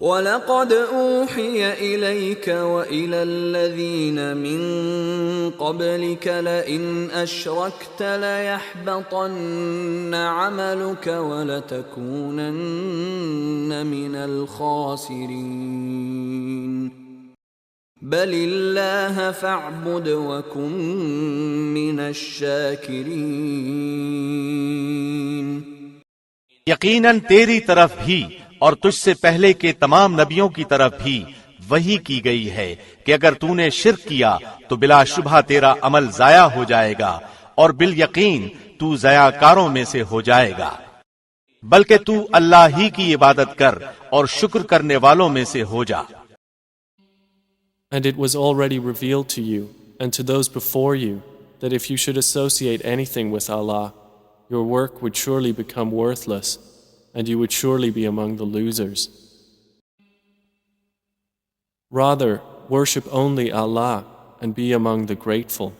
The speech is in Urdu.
وَلَقَدْ أُوحِيَ إِلَيْكَ وَإِلَى الَّذِينَ مِن قَبْلِكَ لَئِنْ أَشْرَكْتَ لَيَحْبَطَنَّ عَمَلُكَ وَلَتَكُونَنَّ مِنَ الْخَاسِرِينَ بَلِ اللَّهَ فَاعْبُدْ وَكُن مِّنَ الشَّاكِرِينَ یقیناً تیری طرف بھی اور تجھ سے پہلے کے تمام نبیوں کی طرف بھی وحی کی گئی ہے کہ اگر تو نے شرک کیا تو بلا شبہ تیرا عمل ضائع ہو جائے گا اور بالیقین تو ضیاں کاروں میں سے ہو جائے گا، بلکہ تو اللہ ہی کی عبادت کر اور شکر کرنے والوں میں سے ہو جا۔ And it was already revealed to you and to those before you that if you should associate anything with Allah, your work would surely become worthless, and you would surely be among the losers. Rather, worship only Allah and be among the grateful.